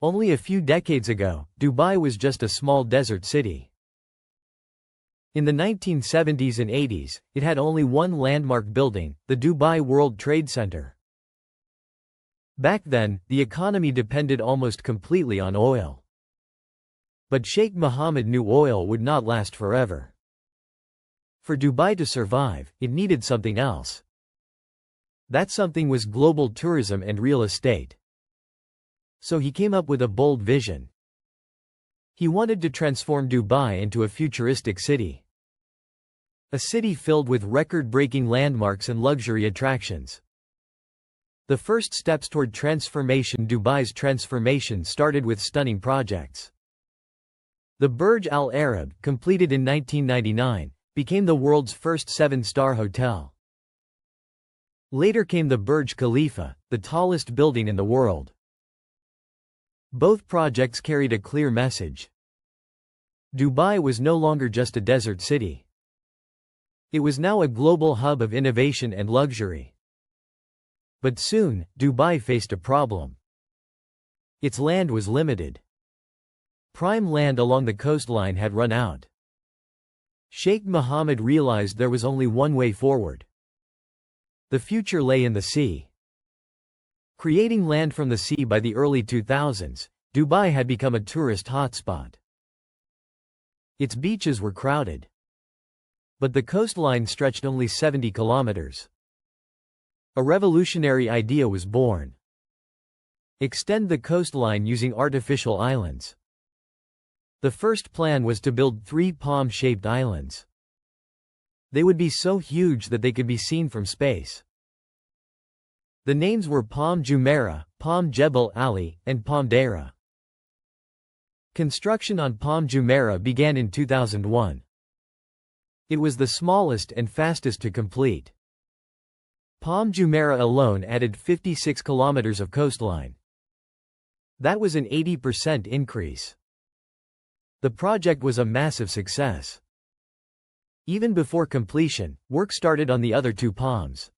Only a few decades ago, Dubai was just a small desert city. In the 1970s and 80s, it had only one landmark building, the Dubai World Trade Center. Back then, the economy depended almost completely on oil. But Sheikh Mohammed knew oil would not last forever. For Dubai to survive, it needed something else. That something was global tourism and real estate. So he came up with a bold vision. He wanted to transform Dubai into a futuristic city. A city filled with record-breaking landmarks and luxury attractions. The first steps toward transformation. Dubai's transformation started with stunning projects. The Burj Al Arab, completed in 1999, became the world's first 7-star hotel. Later came the Burj Khalifa, the tallest building in the world. Both projects carried a clear message. Dubai was no longer just a desert city. It was now a global hub of innovation and luxury. But soon, Dubai faced a problem. Its land was limited. Prime land along the coastline had run out. Sheikh Mohammed realized there was only one way forward. The future lay in the sea. Creating land from the sea. By the early 2000s, Dubai had become a tourist hotspot. Its beaches were crowded. But the coastline stretched only 70 kilometers. A revolutionary idea was born. Extend the coastline using artificial islands. The first plan was to build 3 palm-shaped islands. They would be so huge that they could be seen from space. The names were Palm Jumeirah, Palm Jebel Ali, and Palm Deira. Construction on Palm Jumeirah began in 2001. It was the smallest and fastest to complete. Palm Jumeirah alone added 56 kilometers of coastline. That was an 80% increase. The project was a massive success. Even before completion, work started on the other 2 palms.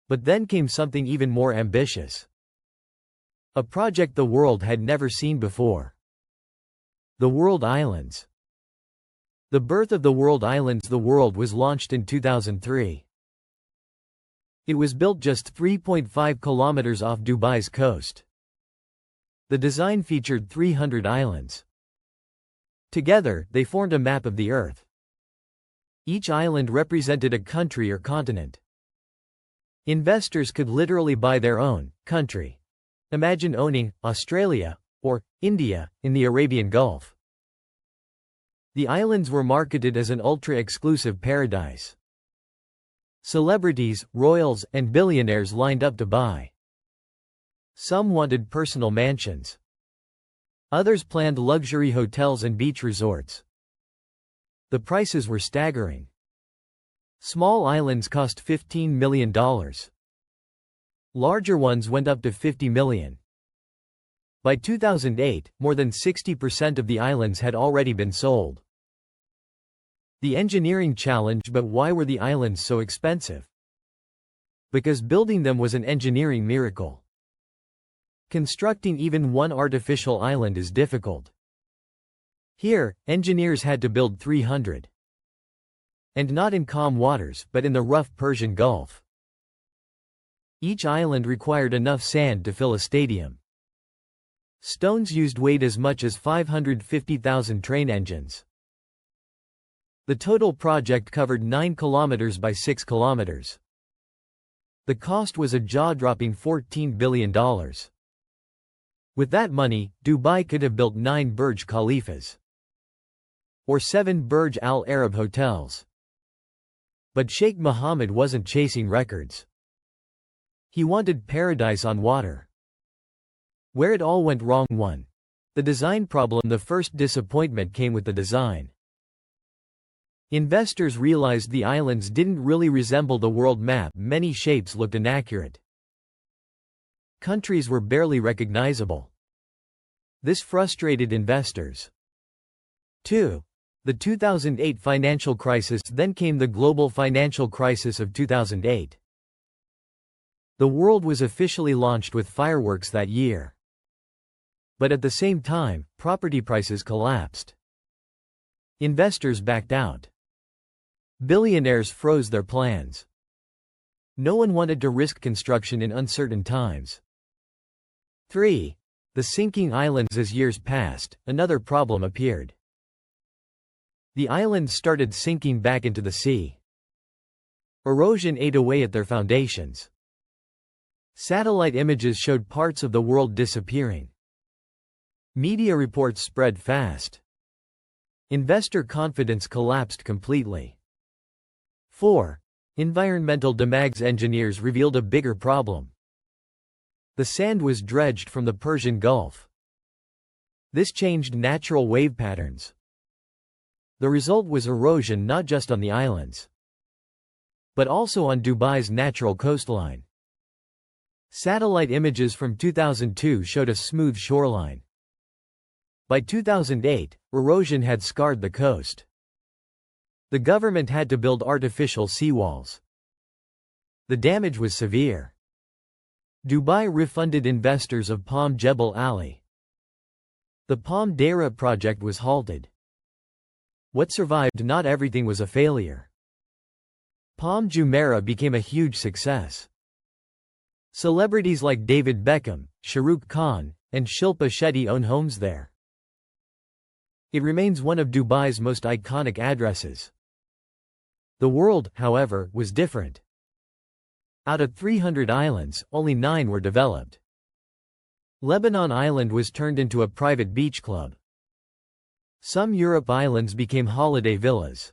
But then came something even more ambitious. A project the world had never seen before. The World Islands. The birth of the World Islands. The world was launched in 2003. It was built just 3.5 kilometers off Dubai's coast. The design featured 300 islands. Together, they formed a map of the Earth. Each island represented a country or continent. Investors could literally buy their own country. Imagine owning Australia or India in the Arabian Gulf. The islands were marketed as an ultra-exclusive paradise. Celebrities, royals, and billionaires lined up to buy. Some wanted personal mansions. Others planned luxury hotels and beach resorts. The prices were staggering. Small islands cost $15 million. Larger ones went up to $50 million. By 2008, more than 60% of the islands had already been sold. The engineering challenge. But why were the islands so expensive? Because building them was an engineering miracle. Constructing even one artificial island is difficult. Here, engineers had to build 300. And not in calm waters, but in the rough Persian Gulf. Each island required enough sand to fill a stadium. Stones used weighed as much as 550,000 train engines. The total project covered 9 kilometers by 6 kilometers. The cost was a jaw-dropping $14 billion. With that money, Dubai could have built 9 Burj Khalifas. Or 7 Burj Al Arab hotels. But Sheikh Mohammed wasn't chasing records. He wanted paradise on water. Where it all went wrong. 1. The design problem. The first disappointment came with the design. Investors realized the islands didn't really resemble the world map. Many shapes looked inaccurate. Countries were barely recognizable. This frustrated investors. 2. The 2008 financial crisis. Then came the global financial crisis of 2008. The world was officially launched with fireworks that year. But at the same time, property prices collapsed. Investors backed out. Billionaires froze their plans. No one wanted to risk construction in uncertain times. 3. The sinking islands. As years passed, another problem appeared. The islands started sinking back into the sea. Erosion ate away at their foundations. Satellite images showed parts of the world disappearing. Media reports spread fast. Investor confidence collapsed completely. 4. Environmental damage. Engineers revealed a bigger problem. The sand was dredged from the Persian Gulf. This changed natural wave patterns. The result was erosion not just on the islands, but also on Dubai's natural coastline. Satellite images from 2002 showed a smooth shoreline. By 2008, erosion had scarred the coast. The government had to build artificial seawalls. The damage was severe. Dubai refunded investors of Palm Jebel Ali. The Palm Jumeirah project was halted. What survived? Not everything was a failure. Palm Jumeirah became a huge success. Celebrities like David Beckham, Shah Rukh Khan, and Shilpa Shetty own homes there. It remains one of Dubai's most iconic addresses. The world, however, was different. Out of 300 islands, only 9 were developed. Lebanon Island was turned into a private beach club. Some Europe islands became holiday villas.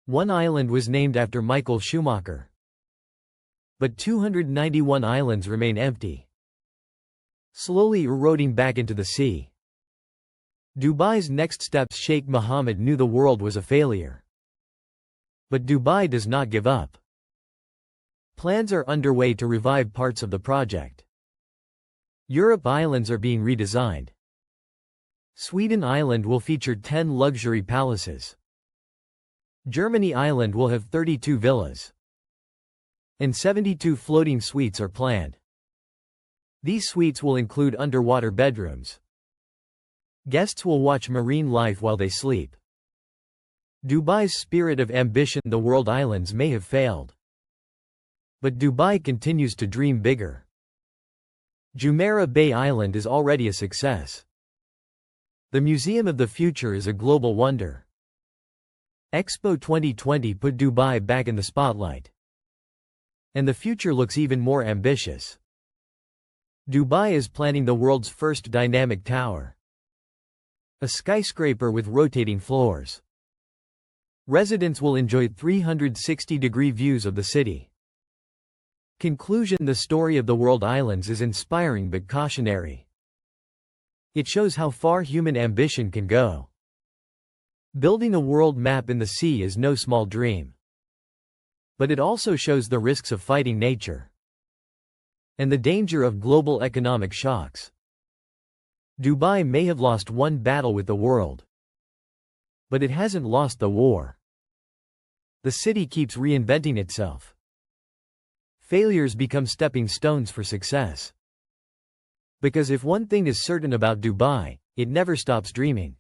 One island was named after Michael Schumacher. But 291 islands remain empty, slowly eroding back into the sea. Dubai's next steps. Sheikh Mohammed knew the world was a failure. But Dubai does not give up. Plans are underway to revive parts of the project. Europe islands are being redesigned. Sweden Island will feature 10 luxury palaces. Germany Island will have 32 villas. And 72 floating suites are planned. These suites will include underwater bedrooms. Guests will watch marine life while they sleep. Dubai's spirit of ambition. The world islands may have failed, but Dubai continues to dream bigger. Jumeirah Bay Island is already a success. The Museum of the Future is a global wonder. Expo 2020 put Dubai back in the spotlight. And the future looks even more ambitious. Dubai is planning the world's first dynamic tower. A skyscraper with rotating floors. Residents will enjoy 360-degree views of the city. Conclusion. The story of the world islands is inspiring but cautionary. It shows how far human ambition can go. Building a world map in the sea is no small dream. But it also shows the risks of fighting nature and the danger of global economic shocks. Dubai may have lost one battle with the world, but it hasn't lost the war. The city keeps reinventing itself. Failures become stepping stones for success. Because if one thing is certain about Dubai, it never stops dreaming.